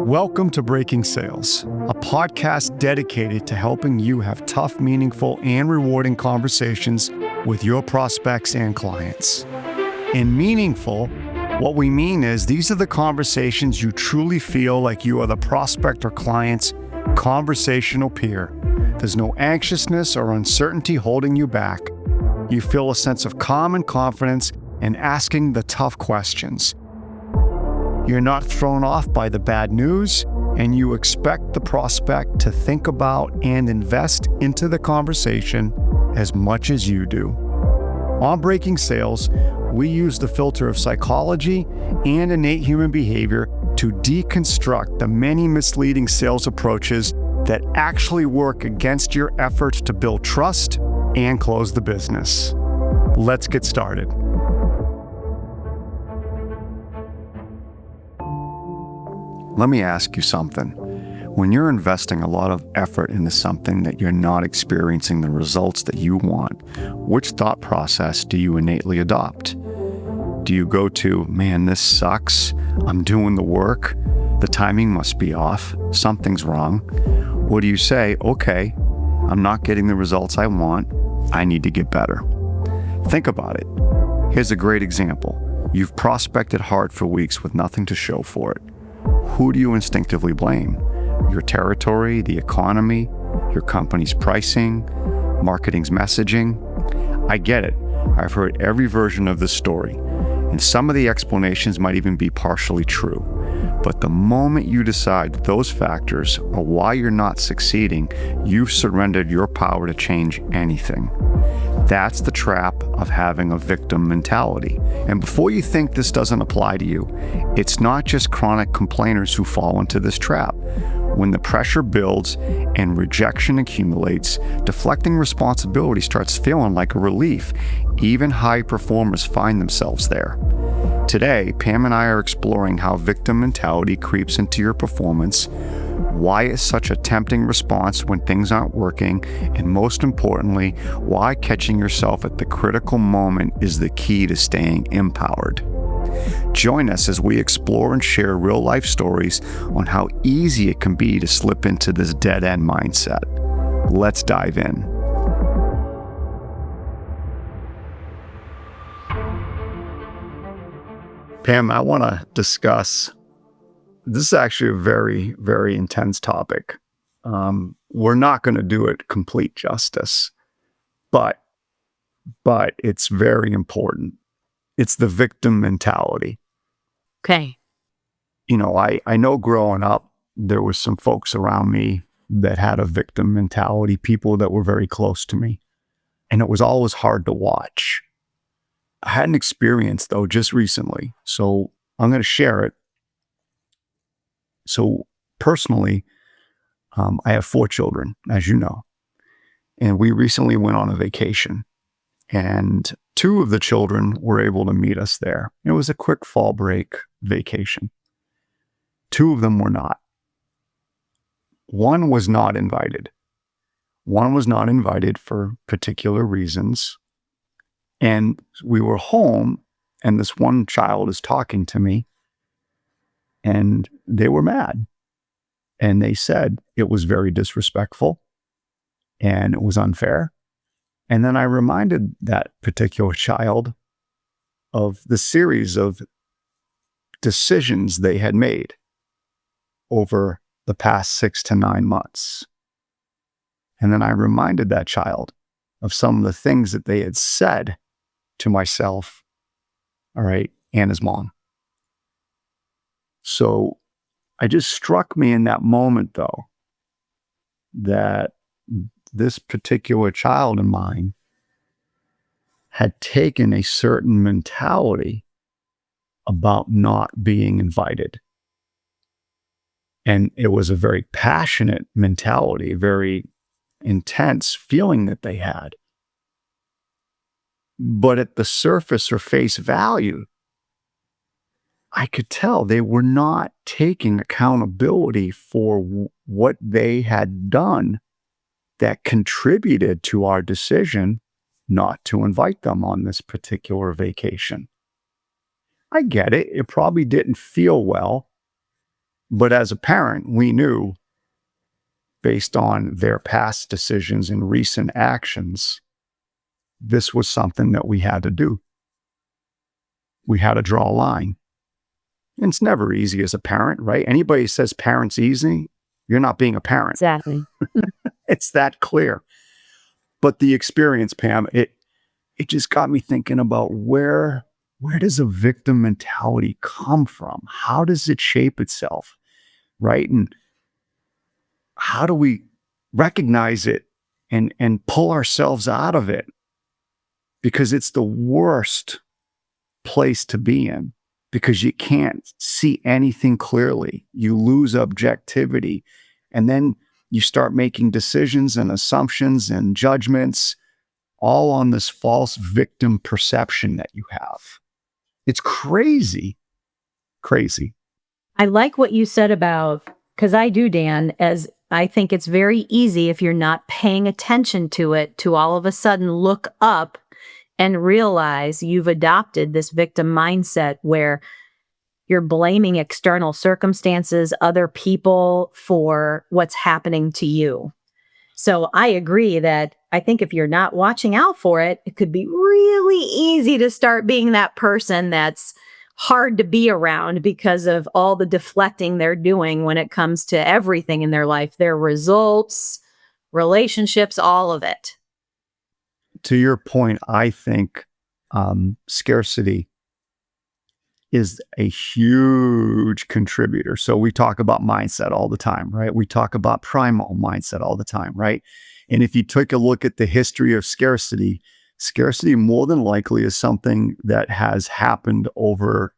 Welcome to Breaking Sales, a podcast dedicated to helping you have tough, meaningful, and rewarding conversations with your prospects and clients. In meaningful, what we mean is these are the conversations you truly feel like you are the prospect or client's conversational peer. There's no anxiousness or uncertainty holding you back. You feel a sense of calm and confidence in asking the tough questions. You're not thrown off by the bad news, and you expect the prospect to think about and invest into the conversation as much as you do. On Breaking Sales, we use the filter of psychology and innate human behavior to deconstruct the many misleading sales approaches that actually work against your efforts to build trust and close the business. Let's get started. Let me ask you something. When you're investing a lot of effort into something that you're not experiencing the results that you want, which thought process do you innately adopt? Do you go to, man, this sucks, I'm doing the work, the timing must be off, something's wrong? Or do you say, okay, I'm not getting the results I want, I need to get better? Think about it. Here's a great example. You've prospected hard for weeks with nothing to show for it. Who do you instinctively blame? Your territory, the economy, your company's pricing, marketing's messaging? I get it. I've heard every version of this story, and some of the explanations might even be partially true. But the moment you decide that those factors are why you're not succeeding, you've surrendered your power to change anything. That's the trap of having a victim mentality. And before you think this doesn't apply to you, it's not just chronic complainers who fall into this trap. When the pressure builds and rejection accumulates, deflecting responsibility starts feeling like a relief. Even high performers find themselves there. Today, Pam and I are exploring how victim mentality creeps into your performance, why it's such a tempting response when things aren't working, and most importantly, why catching yourself at the critical moment is the key to staying empowered. Join us as we explore and share real-life stories on how easy it can be to slip into this dead-end mindset. Let's dive in. Pam, I want to discuss, this is actually a very, very intense topic. We're not going to do it complete justice, but it's very important. It's the victim mentality. Okay. You know, I know growing up, there was some folks around me that had a victim mentality, people that were very close to me, and it was always hard to watch. I had an experience, though, just recently, so I'm going to share it. So personally, I have 4 children, as you know, and we recently went on a vacation, and 2 of the children were able to meet us there. It was a quick fall break vacation. 2 of them were not. One was not invited. One was not invited for particular reasons. And we were home, and this one child is talking to me, and they were mad. And they said it was very disrespectful, and it was unfair. And then I reminded that particular child of the series of decisions they had made over the past 6 to 9 months. And then I reminded that child of some of the things that they had said to myself, all right, and his mom. So it just struck me in that moment, though, that this particular child of mine had taken a certain mentality about not being invited. And it was a very passionate mentality, very intense feeling that they had. But at the surface or face value, I could tell they were not taking accountability for what they had done that contributed to our decision not to invite them on this particular vacation. I get it. It probably didn't feel well. But as a parent, we knew based on their past decisions and recent actions, this was something that we had to do. We had to draw a line. And it's never easy as a parent, right? Anybody who says parent's easy, you're not being a parent. Exactly. It's that clear. But the experience, Pam, it just got me thinking about where does a victim mentality come from? How does it shape itself, right? And how do we recognize it and pull ourselves out of it? Because it's the worst place to be in, because you can't see anything clearly. You lose objectivity, and then you start making decisions and assumptions and judgments all on this false victim perception that you have. It's crazy. Crazy. I like what you said about, because I do, Dan, as I think it's very easy if you're not paying attention to it to all of a sudden look up and realize you've adopted this victim mindset where you're blaming external circumstances, other people for what's happening to you. So I agree that I think if you're not watching out for it, it could be really easy to start being that person that's hard to be around because of all the deflecting they're doing when it comes to everything in their life, their results, relationships, all of it. To your point, I think scarcity is a huge contributor. So we talk about mindset all the time, right? We talk about primal mindset all the time, right? And if you take a look at the history of scarcity, scarcity more than likely is something that has happened over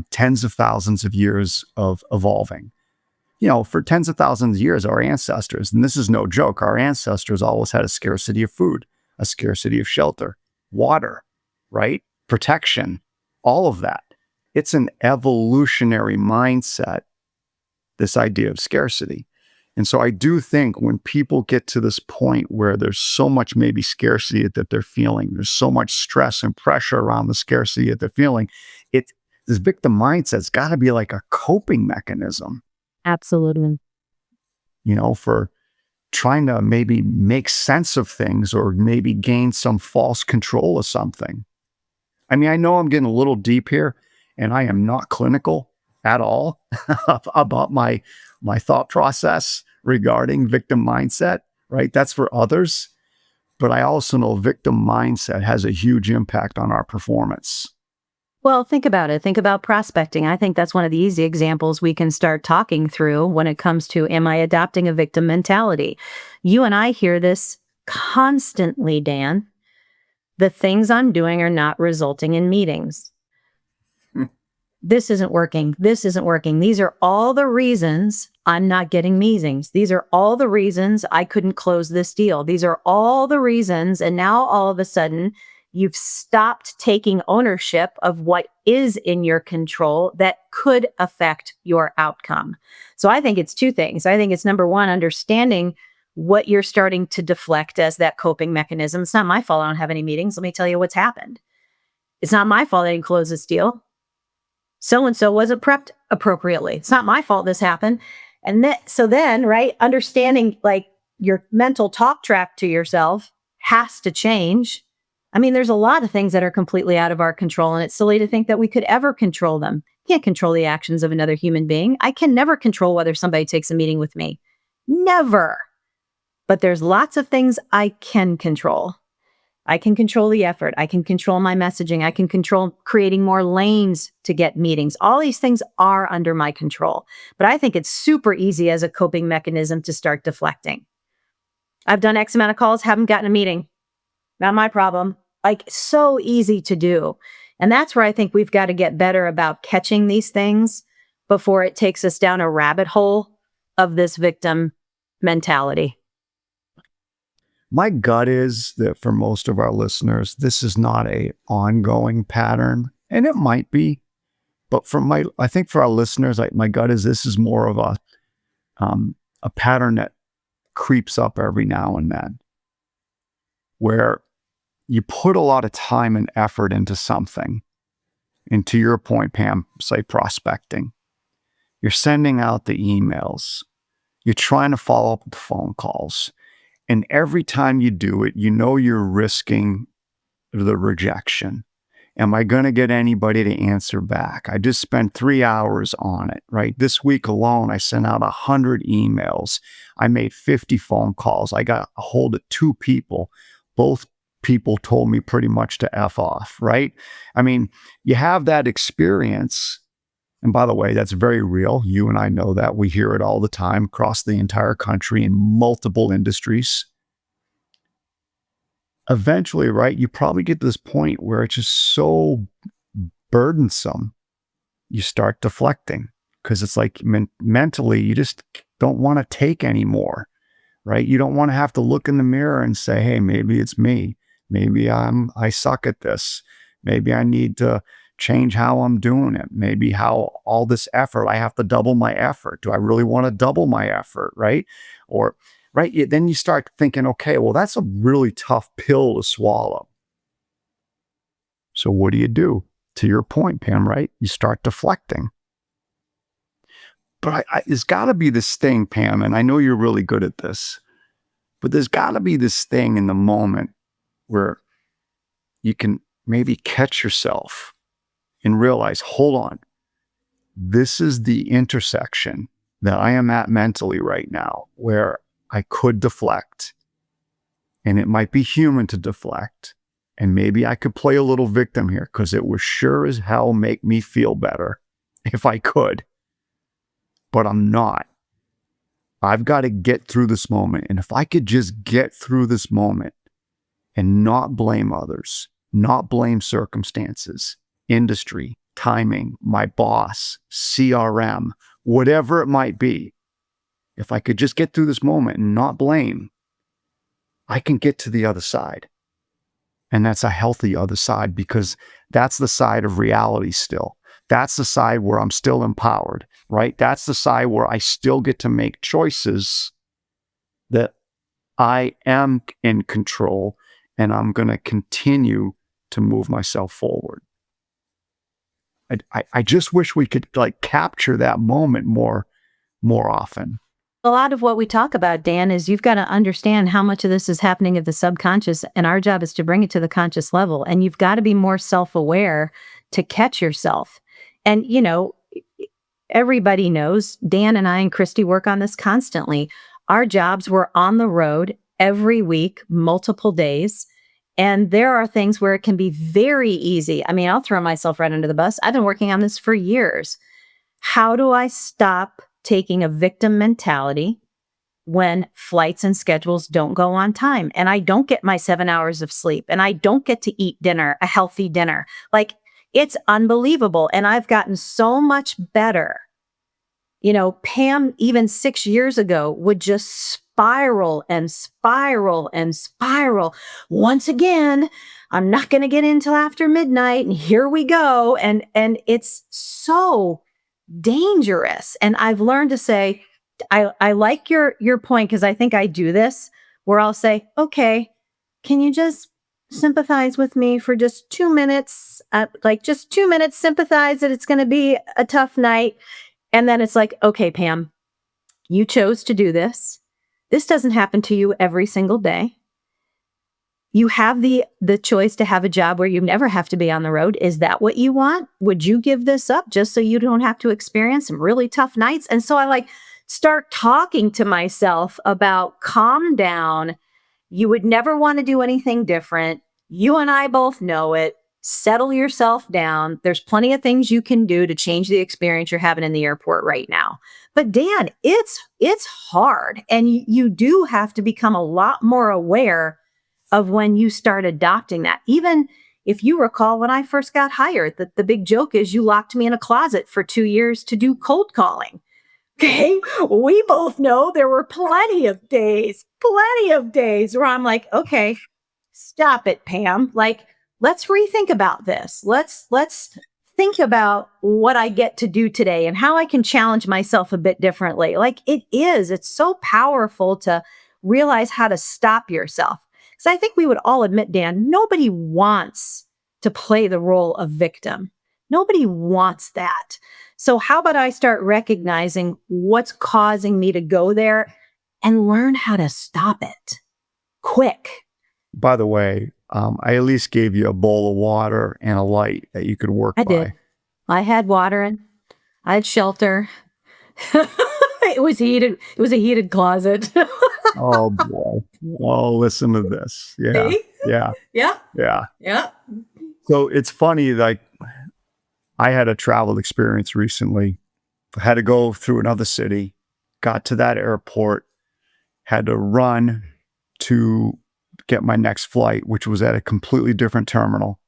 tens of thousands of years of evolving. You know, for tens of thousands of years, our ancestors, and this is no joke, our ancestors always had a scarcity of food, a scarcity of shelter, water, right? Protection, all of that. It's an evolutionary mindset, this idea of scarcity. And so I do think when people get to this point where there's so much maybe scarcity that they're feeling, there's so much stress and pressure around the scarcity that they're feeling, this victim mindset's got to be like a coping mechanism. Absolutely. You know, for trying to maybe make sense of things or maybe gain some false control of something. I mean, I know I'm getting a little deep here, and I am not clinical at all about my thought process regarding victim mindset, right? That's for others. But I also know victim mindset has a huge impact on our performance. Well, think about it. Think about prospecting. I think that's one of the easy examples we can start talking through when it comes to, am I adopting a victim mentality? You and I hear this constantly, Dan. The things I'm doing are not resulting in meetings. This isn't working. This isn't working. These are all the reasons I'm not getting meetings. These are all the reasons I couldn't close this deal. These are all the reasons. And now all of a sudden, you've stopped taking ownership of what is in your control that could affect your outcome. So I think it's two things. I think it's number one, understanding what you're starting to deflect as that coping mechanism. It's not my fault I don't have any meetings. Let me tell you what's happened. It's not my fault I didn't close this deal. So-and-so wasn't prepped appropriately. It's not my fault this happened. And so then, right, understanding like your mental talk track to yourself has to change. I mean, there's a lot of things that are completely out of our control, and it's silly to think that we could ever control them. Can't control the actions of another human being. I can never control whether somebody takes a meeting with me. Never. But there's lots of things I can control. I can control the effort. I can control my messaging. I can control creating more lanes to get meetings. All these things are under my control. But I think it's super easy as a coping mechanism to start deflecting. I've done X amount of calls, haven't gotten a meeting. Not my problem. Like, so easy to do. And that's where I think we've got to get better about catching these things before it takes us down a rabbit hole of this victim mentality. My gut is that for most of our listeners, this is not a ongoing pattern, and it might be, but I think for our listeners, my gut is this is more of a pattern that creeps up every now and then, where you put a lot of time and effort into something, And to your point, Pam, say prospecting. You're sending out the emails. You're trying to follow up with the phone calls. And every time you do it, you know you're risking the rejection. Am I going to get anybody to answer back? I just spent 3 hours on it, right? This week alone, I sent out 100 emails. I made 50 phone calls. I got a hold of 2 people. Both people told me pretty much to F off, right? I mean, you have that experience. And by the way, that's very real. You and I know that. We hear it all the time across the entire country in multiple industries. Eventually, right, you probably get to this point where it's just so burdensome, you start deflecting because it's like mentally, you just don't want to take anymore, right? You don't want to have to look in the mirror and say, hey, maybe it's me. Maybe I suck at this. Maybe I need to change how I'm doing it. Maybe how all this effort, I have to double my effort. Do I really want to double my effort, right? Or right? Then you start thinking, okay, well, that's a really tough pill to swallow. So what do you do? To your point, Pam, right? You start deflecting. But there's got to be this thing, Pam, and I know you're really good at this, but there's got to be this thing in the moment where you can maybe catch yourself and realize, hold on, this is the intersection that I am at mentally right now where I could deflect, and it might be human to deflect. And maybe I could play a little victim here because it would sure as hell make me feel better if I could. But I'm not. I've got to get through this moment. And if I could just get through this moment and not blame others, not blame circumstances, industry, timing, my boss, CRM, whatever it might be, if I could just get through this moment and not blame, I can get to the other side. And that's a healthy other side because that's the side of reality still. That's the side where I'm still empowered, right? That's the side where I still get to make choices that I am in control and I'm going to continue to move myself forward. I just wish we could like capture that moment more often. A lot of what we talk about, Dan, is you've got to understand how much of this is happening at the subconscious, and our job is to bring it to the conscious level. And you've got to be more self-aware to catch yourself. And, you know, everybody knows Dan and I and Christy work on this constantly. Our jobs were on the road every week, multiple days. And there are things where it can be very easy. I mean, I'll throw myself right under the bus. I've been working on this for years. How do I stop taking a victim mentality when flights and schedules don't go on time and I don't get my 7 hours of sleep and I don't get to eat dinner, a healthy dinner? Like, it's unbelievable. And I've gotten so much better. You know, Pam, even 6 years ago, would just spiral and spiral and spiral. Once again, I'm not going to get in till after midnight, and here we go. And it's so dangerous. And I've learned to say, I like your point, because I think I do this, where I'll say, okay, can you just sympathize with me for just 2 minutes? Like just 2 minutes, sympathize that it's going to be a tough night. And then it's like, okay, Pam, you chose to do this. This doesn't happen to you every single day. You have the choice to have a job where you never have to be on the road. Is that what you want? Would you give this up just so you don't have to experience some really tough nights? And so I like start talking to myself about calm down. You would never want to do anything different. You and I both know it. Settle yourself down. There's plenty of things you can do to change the experience you're having in the airport right now. But Dan, it's hard. And you do have to become a lot more aware of when you start adopting that. Even if you recall, when I first got hired, the big joke is you locked me in a closet for 2 years to do cold calling. Okay. We both know there were plenty of days where I'm like, okay, stop it, Pam. Like, let's rethink about this. Let's think about what I get to do today and how I can challenge myself a bit differently. Like it's so powerful to realize how to stop yourself. Because I think we would all admit, Dan, nobody wants to play the role of victim. Nobody wants that. So, how about I start recognizing what's causing me to go there and learn how to stop it quick? By the way, I at least gave you a bowl of water and a light that you could work I did. by. I had water and I had shelter. It was heated. It was a heated closet. Oh boy. Oh, listen to this. Yeah. See? Yeah. Yeah. Yeah. Yeah. So it's funny, like I had a travel experience recently. I had to go through another city, got to that airport, had to run to get my next flight, which was at a completely different terminal,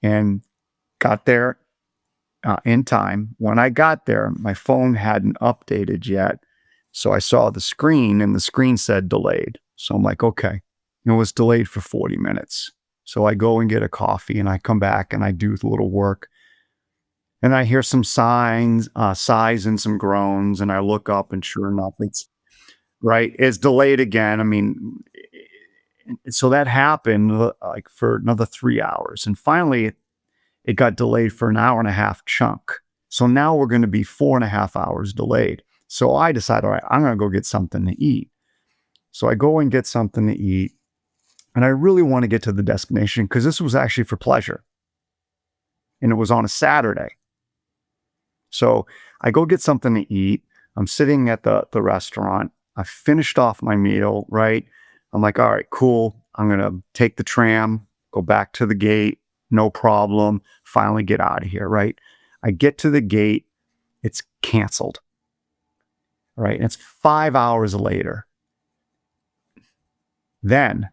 and got there in time. When I got there, my phone hadn't updated yet. So I saw the screen and the screen said delayed. So I'm like, okay, it was delayed for 40 minutes. So I go and get a coffee and I come back and I do the little work. And I hear some sighs and some groans. And I look up and sure enough, it's delayed again. I mean, so that happened like for another 3 hours. And finally, it got delayed for an hour and a half chunk. So now we're going to be 4.5 hours delayed. So I decided, all right, I'm going to go get something to eat. So I go and get something to eat. And I really want to get to the destination because this was actually for pleasure. And it was on a Saturday. So I go get something to eat. I'm sitting at the restaurant. I finished off my meal, right? I'm like, all right, cool. I'm going to take the tram, go back to the gate. No problem. Finally get out of here, right? I get to the gate. It's canceled, right? And it's 5 hours later. Then,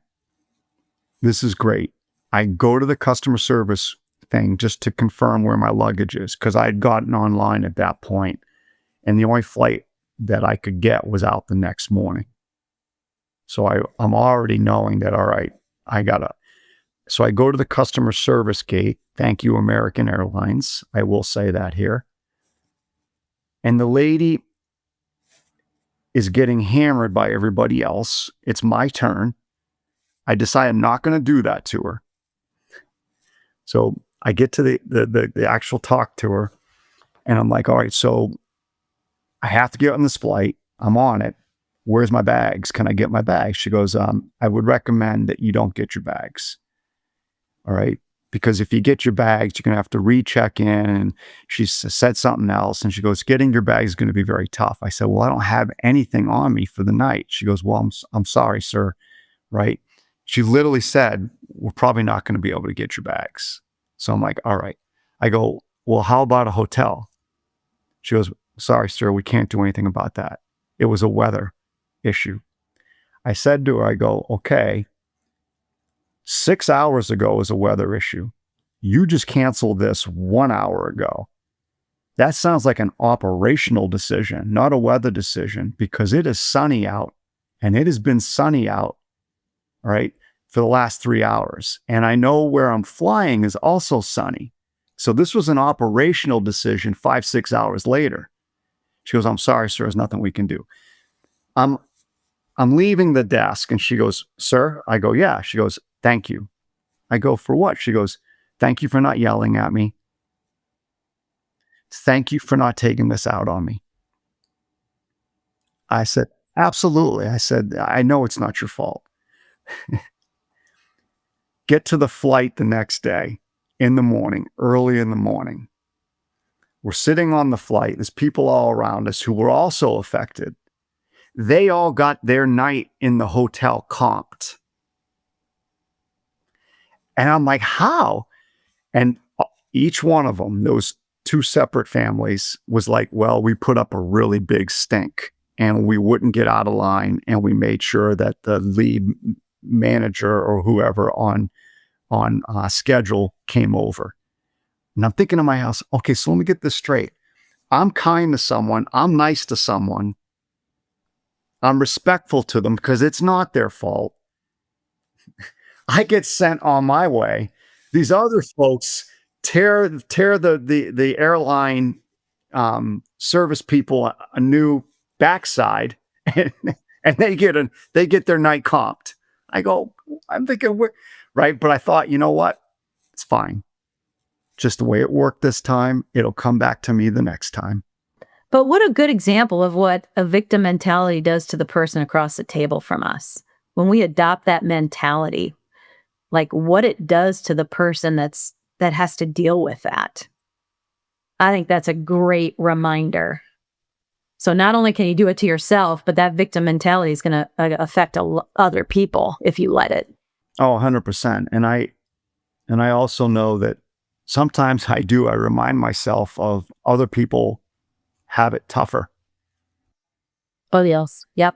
this is great. I go to the customer service thing just to confirm where my luggage is because I had gotten online at that point, and the only flight that I could get was out the next morning. So I'm already knowing that, all right, so I go to the customer service gate. Thank you, American Airlines. I will say that here. And the lady is getting hammered by everybody else. It's my turn. I decide I'm not going to do that to her. So I get to the actual talk to her, and I'm like, all right, so I have to get on this flight. I'm on it. Where's my bags? Can I get my bags? She goes, I would recommend that you don't get your bags. All right. Because if you get your bags, you're going to have to recheck in. And she said something else. And she goes, getting your bags is going to be very tough. I said, well, I don't have anything on me for the night. She goes, well, I'm sorry, sir. Right. She literally said, we're probably not going to be able to get your bags. So I'm like, all right. I go, well, how about a hotel? She goes, sorry, sir, we can't do anything about that. It was a weather issue. I said to her, I go, okay, 6 hours ago was a weather issue. You just canceled this 1 hour ago. That sounds like an operational decision, not a weather decision, because it is sunny out, and it has been sunny out, right, for the last 3 hours. And I know where I'm flying is also sunny. So this was an operational decision 5, 6 hours later. She goes, I'm sorry, sir, there's nothing we can do. I'm leaving the desk, and she goes, sir? I go, yeah. She goes, thank you. I go, for what? She goes, thank you for not yelling at me. Thank you for not taking this out on me. I said, absolutely. I said, I know it's not your fault. Get to the flight the next day in the morning, early in the morning. We're sitting on the flight. There's people all around us who were also affected. They all got their night in the hotel comped. And I'm like, how? And each one of them, those two separate families, was like, well, we put up a really big stink and we wouldn't get out of line. And we made sure that the lead manager or whoever on schedule came over. And I'm thinking to my house, okay, so let me get this straight. I'm kind to someone. I'm nice to someone. I'm respectful to them because it's not their fault. I get sent on my way. These other folks tear the airline service people a new backside, and they get their night comped. I'm thinking right, but I thought, you know what? It's fine. just the way it worked this time. It'll come back to me the next time. But what a good example of what a victim mentality does to the person across the table from us. When we adopt that mentality, like what it does to the person that has to deal with that. I think that's a great reminder. So not only can you do it to yourself, but that victim mentality is going to affect other people if you let it. Oh, 100%. And I also know that sometimes I remind myself of other people have it tougher. Oh, yes. Yep.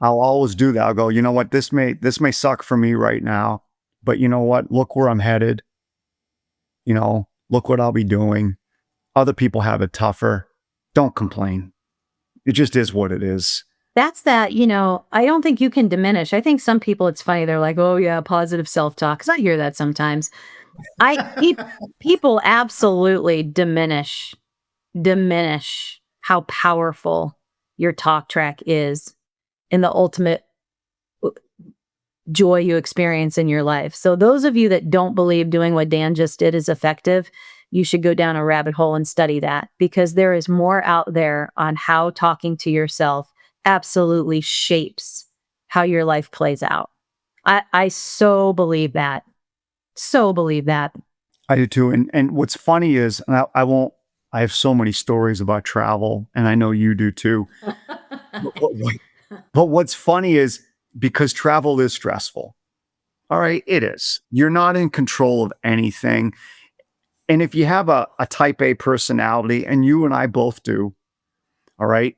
I'll always do that. I'll go, you know what, this may suck for me right now, but you know what? Look where I'm headed. Look what I'll be doing. Other people have it tougher. Don't complain. It just is what it is. That's that, I don't think you can diminish. I think some people, it's funny. They're like, oh yeah, positive self-talk. Because I hear that sometimes. People absolutely diminish how powerful your talk track is in the ultimate joy you experience in your life. So those of you that don't believe doing what Dan just did is effective, you should go down a rabbit hole and study that, because there is more out there on how talking to yourself absolutely shapes how your life plays out. I so believe that. So believe that. I do too. And what's funny is, and I have so many stories about travel, and I know you do too. But what's funny is, because travel is stressful. All right, it is. You're not in control of anything. And if you have a type A personality, and you and I both do, all right,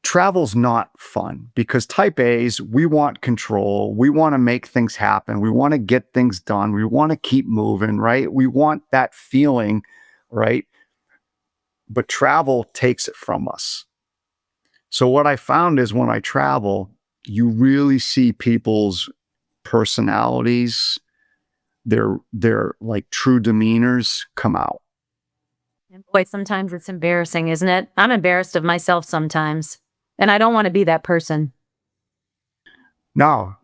travel's not fun, because type A's, we want control. We want to make things happen. We want to get things done. We want to keep moving, right? We want that feeling, right? But travel takes it from us. So what I found is, when I travel, you really see people's personalities, their like true demeanors come out. And boy, sometimes it's embarrassing, isn't it? I'm embarrassed of myself sometimes, and I don't want to be that person. No,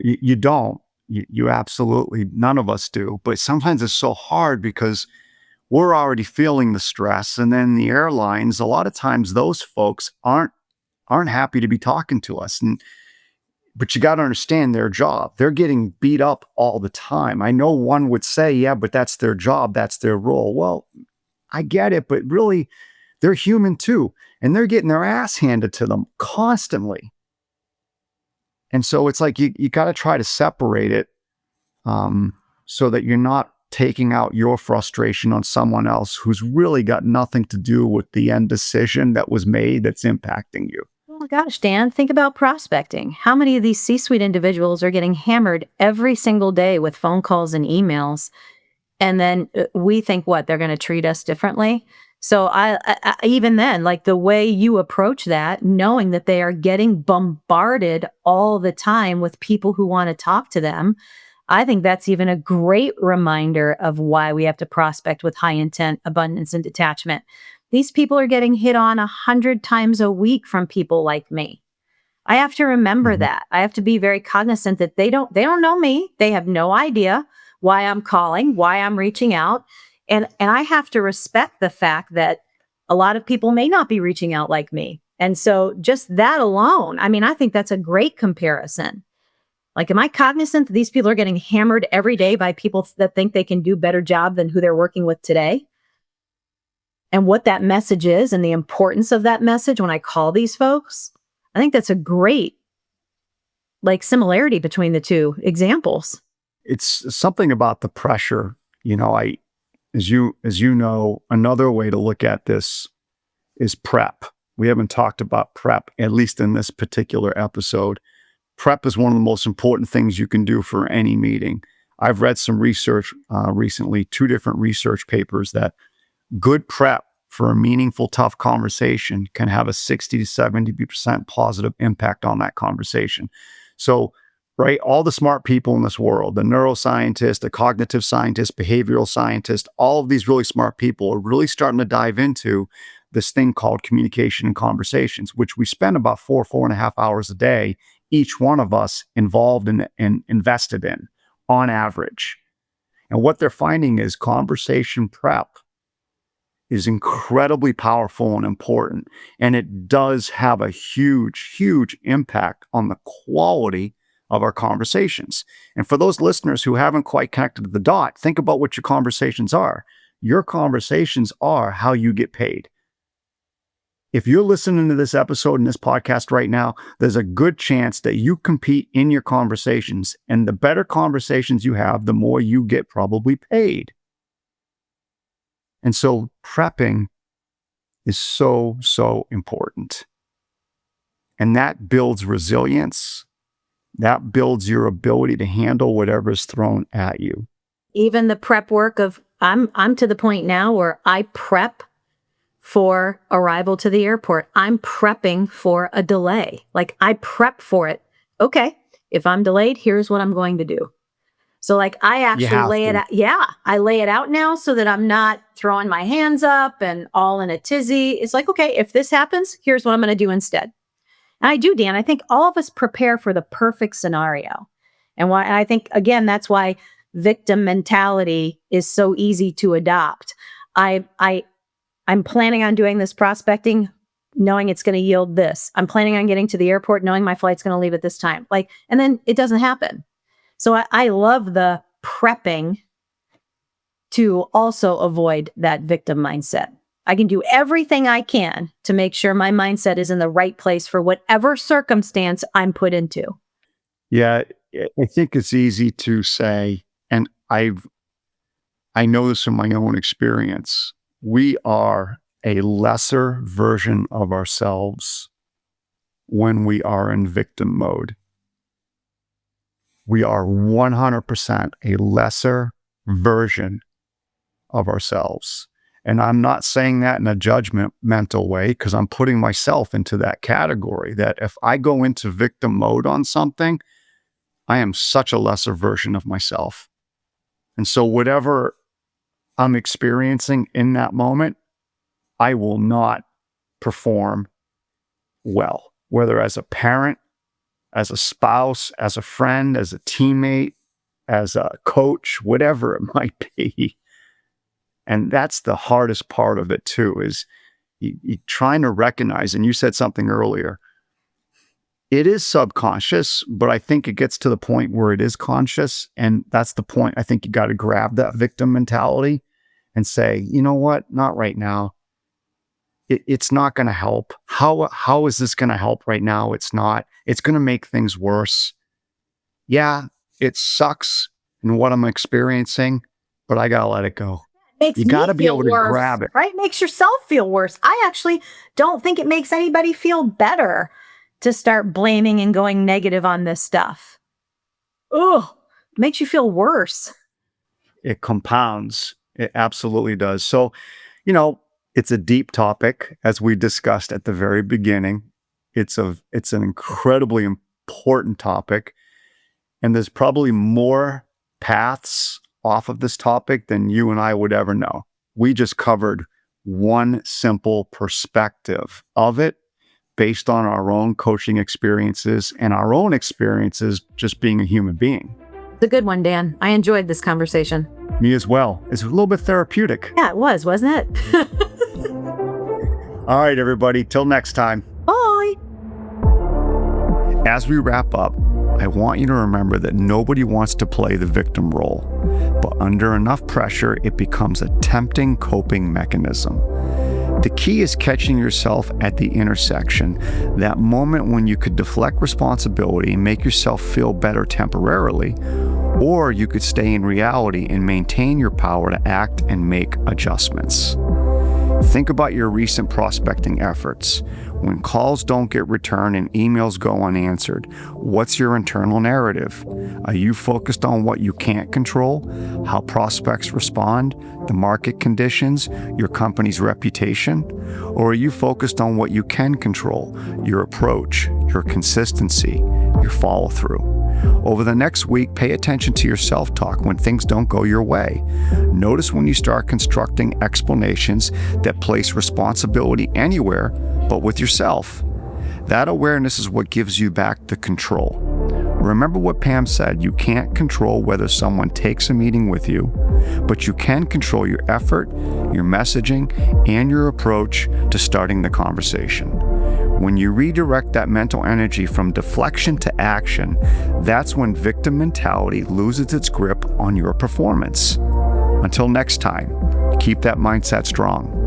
you don't. You absolutely, none of us do. But sometimes it's so hard, because we're already feeling the stress. And then the airlines, a lot of times those folks aren't happy to be talking to us. But you got to understand their job. They're getting beat up all the time. I know one would say, yeah, but that's their job. That's their role. Well, I get it, but really, they're human too. And they're getting their ass handed to them constantly. And so it's like, you got to try to separate it, so that you're not taking out your frustration on someone else who's really got nothing to do with the end decision that was made that's impacting you. Oh my gosh, Dan, think about prospecting. How many of these C-suite individuals are getting hammered every single day with phone calls and emails? And then we think, what, they're going to treat us differently? So I even then, like the way you approach that, knowing that they are getting bombarded all the time with people who want to talk to them, I think that's even a great reminder of why we have to prospect with high intent, abundance, and detachment. These people are getting hit on 100 times a week from people like me. I have to remember that. I have to be very cognizant that they don't know me. They have no idea why I'm calling, why I'm reaching out. And I have to respect the fact that a lot of people may not be reaching out like me. And so just that alone, I mean, I think that's a great comparison. Like, am I cognizant that these people are getting hammered every day by people that think they can do a better job than who they're working with today? And what that message is and the importance of that message when I call these folks? I think that's a great similarity between the two examples. It's something about the pressure. As you know, another way to look at this is prep. We haven't talked about prep, at least in this particular episode. Prep is one of the most important things you can do for any meeting. I've read some research recently, 2 different research papers, that good prep for a meaningful, tough conversation can have a 60 to 70% positive impact on that conversation. So, right, all the smart people in this world, the neuroscientists, the cognitive scientists, behavioral scientists, all of these really smart people are really starting to dive into this thing called communication and conversations, which we spend about 4.5 hours a day, each one of us involved in and invested in, on average. And what they're finding is conversation prep is incredibly powerful and important. And it does have a huge, huge impact on the quality of our conversations. And for those listeners who haven't quite connected the dot, think about what your conversations are. Your conversations are how you get paid. If you're listening to this episode and this podcast right now, there's a good chance that you compete in your conversations. And the better conversations you have, the more you get probably paid. And so prepping is so, so important. And that builds resilience. That builds your ability to handle whatever is thrown at you. Even the prep work of, I'm to the point now where I prep for arrival to the airport. I'm prepping for a delay. Like I prep for it. Okay, if I'm delayed, here's what I'm going to do. So like I actually lay it out. Yeah, I lay it out now so that I'm not throwing my hands up and all in a tizzy. It's like, okay, if this happens, here's what I'm going to do instead. And I do, Dan. I think all of us prepare for the perfect scenario. And I think, again, that's why victim mentality is so easy to adopt. I'm planning on doing this prospecting, knowing it's going to yield this. I'm planning on getting to the airport, knowing my flight's going to leave at this time. And then it doesn't happen. So I love the prepping to also avoid that victim mindset. I can do everything I can to make sure my mindset is in the right place for whatever circumstance I'm put into. Yeah, I think it's easy to say, and I know this from my own experience. We are a lesser version of ourselves when we are in victim mode. We are 100% a lesser version of ourselves. And I'm not saying that in a judgmental way, because I'm putting myself into that category, that if I go into victim mode on something, I am such a lesser version of myself. And so whatever I'm experiencing in that moment, I will not perform well, whether as a parent, as a spouse, as a friend, as a teammate, as a coach, whatever it might be. And that's the hardest part of it too, is you trying to recognize, and you said something earlier, it is subconscious, but I think it gets to the point where it is conscious. And that's the point. I think you got to grab that victim mentality and say, you know what, not right now. It's not going to help. How is this going to help right now? It's not. It's going to make things worse. Yeah, it sucks in what I'm experiencing, but I got to let it go. You got to be able to grab it. Right? Makes yourself feel worse. I actually don't think it makes anybody feel better to start blaming and going negative on this stuff. Ugh, makes you feel worse. It compounds. It absolutely does. So, it's a deep topic, as we discussed at the very beginning. It's an incredibly important topic. And there's probably more paths off of this topic than you and I would ever know. We just covered one simple perspective of it based on our own coaching experiences and our own experiences just being a human being. It's a good one, Dan. I enjoyed this conversation. Me as well. It's a little bit therapeutic. Yeah, it was, wasn't it? All right, everybody. Till next time. Bye. As we wrap up, I want you to remember that nobody wants to play the victim role, but under enough pressure, it becomes a tempting coping mechanism. The key is catching yourself at the intersection, that moment when you could deflect responsibility and make yourself feel better temporarily, or you could stay in reality and maintain your power to act and make adjustments. Think about your recent prospecting efforts. When calls don't get returned and emails go unanswered, what's your internal narrative? Are you focused on what you can't control, how prospects respond, the market conditions, your company's reputation? Or are you focused on what you can control, your approach, your consistency, your follow-through? Over the next week, pay attention to your self-talk when things don't go your way. Notice when you start constructing explanations that place responsibility anywhere but with yourself. That awareness is what gives you back the control. Remember what Pam said, you can't control whether someone takes a meeting with you, but you can control your effort, your messaging, and your approach to starting the conversation. When you redirect that mental energy from deflection to action, that's when victim mentality loses its grip on your performance. Until next time, keep that mindset strong.